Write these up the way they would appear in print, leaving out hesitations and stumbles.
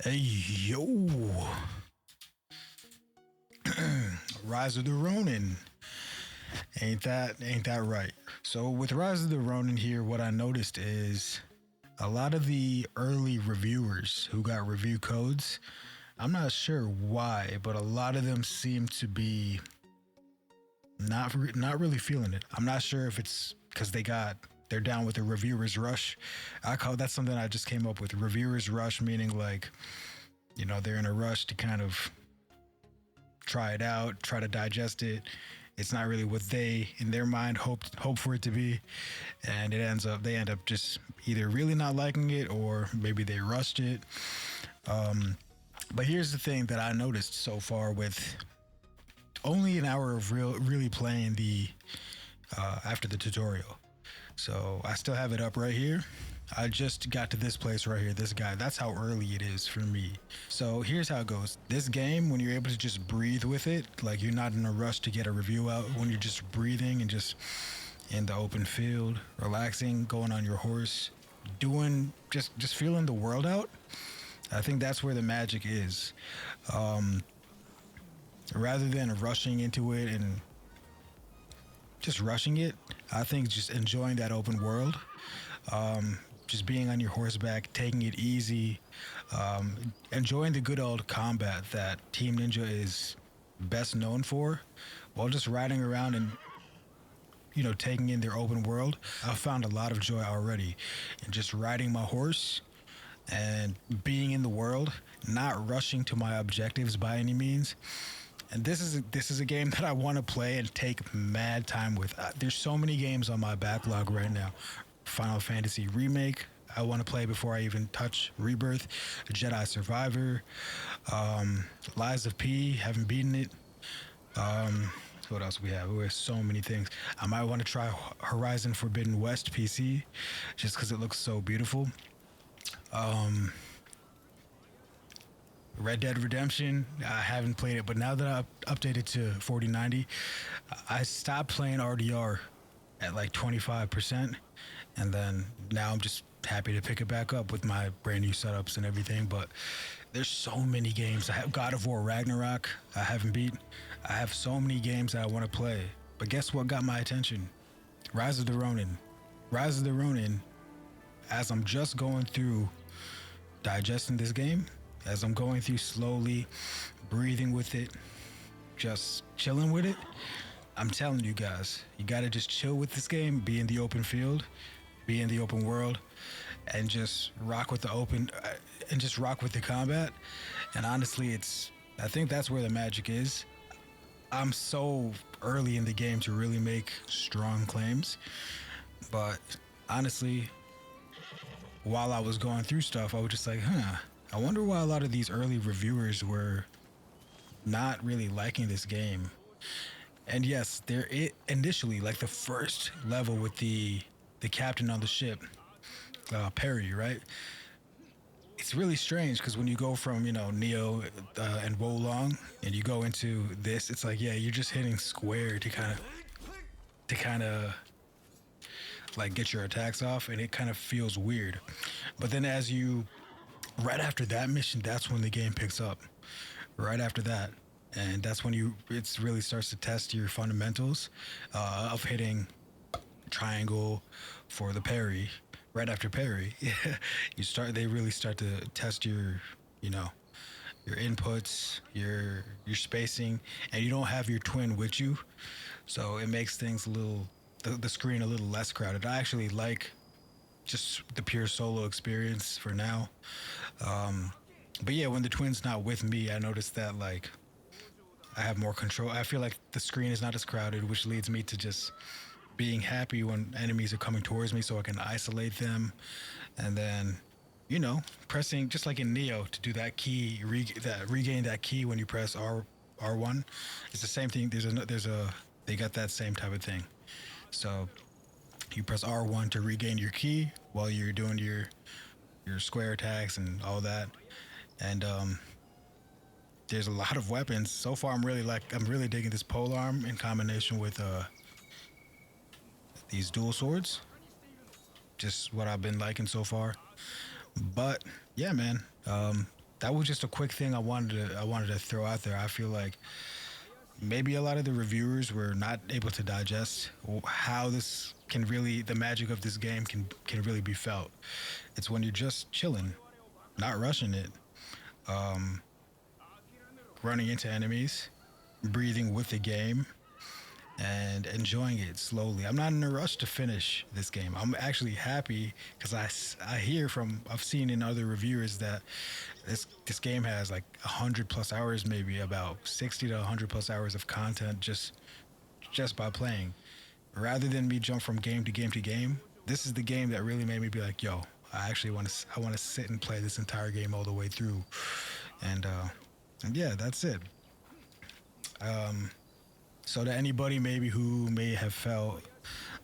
Hey yo, Rise of the Ronin. Ain't that right? So with Rise of the Ronin here, what I noticed is a lot of the early reviewers who got review codes. I'm not sure why, but a lot of them seem to be not really feeling it. I'm not sure if it's because they're down with the reviewers rush. I call that's something I just came up with. Reviewers rush meaning like they're in a rush to kind of try it out, try to digest it. It's not really what they in their mind hope for it to be, and they end up just either really not liking it or maybe they rushed it. But here's the thing that I noticed so far with only an hour of really playing the after the tutorial. So I still have it up right here. I just got to this place right here, this guy. That's how early it is for me. So here's how it goes. This game, when you're able to just breathe with it, like you're not in a rush to get a review out, when you're just breathing and just in the open field, relaxing, going on your horse, doing just feeling the world out. I think that's where the magic is. Rather than rushing into it and just rushing it, I think just enjoying that open world. Just being on your horseback, taking it easy, enjoying the good old combat that Team Ninja is best known for, while just riding around and taking in their open world. I've found a lot of joy already in just riding my horse and being in the world, not rushing to my objectives by any means. And this is a game that I want to play and take mad time with. There's so many games on my backlog right now. Final Fantasy Remake, I want to play before I even touch Rebirth. Jedi Survivor, Lies of P, haven't beaten it. What else we have? We have so many things. I might want to try Horizon Forbidden West PC, just because it looks so beautiful. Red Dead Redemption, I haven't played it, but now that I've updated to 4090, I stopped playing RDR at like 25%, and then now I'm just happy to pick it back up with my brand new setups and everything. But there's so many games. I have God of War Ragnarok, I haven't beat. I have so many games that I want to play. But guess what got my attention? Rise of the Ronin. Rise of the Ronin, as I'm just going through digesting this game, as I'm going through slowly, breathing with it, just chilling with it, I'm telling you guys, you gotta just chill with this game, be in the open field, be in the open world, and just rock with the combat. And honestly, I think that's where the magic is. I'm so early in the game to really make strong claims, but honestly, while I was going through stuff, I was just like, I wonder why a lot of these early reviewers were not really liking this game. And yes, initially, like the first level with the captain on the ship, Perry, right? It's really strange because when you go from Neo and Wolong, and you go into this, it's like, yeah, you're just hitting square to kind of like get your attacks off, and it kind of feels weird. But then right after that mission, that's when the game picks up. Right after that, and that's when it really starts to test your fundamentals of hitting triangle for the parry. Right after parry, they really start to test your inputs, your spacing, and you don't have your twin with you, so it makes things the screen a little less crowded. I actually like just the pure solo experience for now. But yeah, when the twin's not with me, I notice that like I have more control. I feel like the screen is not as crowded, which leads me to just being happy when enemies are coming towards me so I can isolate them. And then, pressing just like in Neo to do that key, regain that key when you press R1. It's the same thing. They got that same type of thing. So you press R1 to regain your key while you're doing your square attacks and all that. And there's a lot of weapons. So far, I'm really digging this polearm in combination with these dual swords. Just what I've been liking so far. But yeah, man, that was just a quick thing I wanted to throw out there. I feel like maybe a lot of the reviewers were not able to digest how this can really the magic of this game can really be felt. It's when you're just chilling, not rushing it, um, running into enemies, breathing with the game, and enjoying it slowly. I'm not in a rush to finish this game. I'm actually happy because I hear from I've seen in other reviewers that this game has like 100 plus hours, maybe about 60 to 100 plus hours of content just by playing. Rather than me jump from game to game to game, this is the game that really made me be like, yo, I want to sit and play this entire game all the way through, and yeah, that's it. Um, So to anybody maybe who may have felt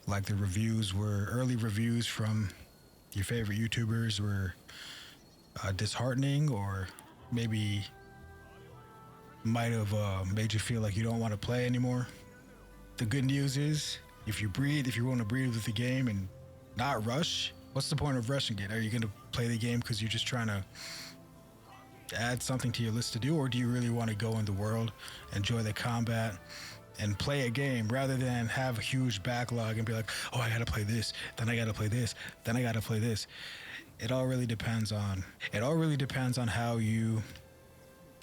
like the reviews were early reviews from your favorite YouTubers were disheartening, or maybe might have made you feel like you don't want to play anymore, the good news is if you want to breathe with the game and not rush, what's the point of rushing it? Are you going to play the game because you're just trying to add something to your list to do, or do you really want to go in the world, enjoy the combat, and play a game rather than have a huge backlog and be like, oh, I gotta play this, then I gotta play this, then I gotta play this. It all really depends on how you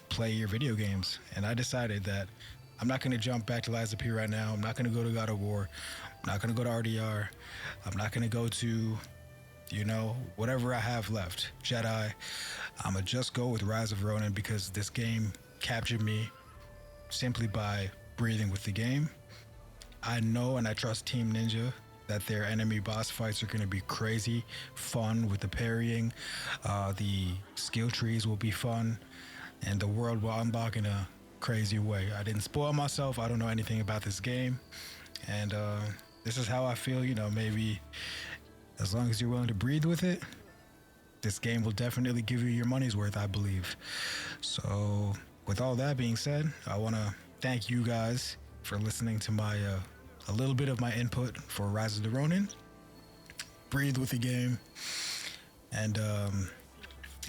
play your video games. And I decided that I'm not gonna jump back to Lies of P right now. I'm not gonna go to God of War. I'm not gonna go to RDR. I'm not gonna go to whatever I have left. Jedi. I'ma just go with Rise of Ronin because this game captured me simply by breathing with the game. I know and I trust Team Ninja that their enemy boss fights are going to be crazy, fun with the parrying. The skill trees will be fun, and the world will unlock in a crazy way. I didn't spoil myself. I don't know anything about this game, and this is how I feel. Maybe as long as you're willing to breathe with it, this game will definitely give you your money's worth, I believe. So, with all that being said, I want to thank you guys for listening to my a little bit of my input for Rise of the Ronin. Breathe with the game, and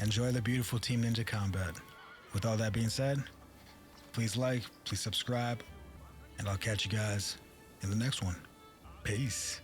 enjoy the beautiful Team Ninja combat. With all that being said, please like, please subscribe, and I'll catch you guys in the next one. Peace.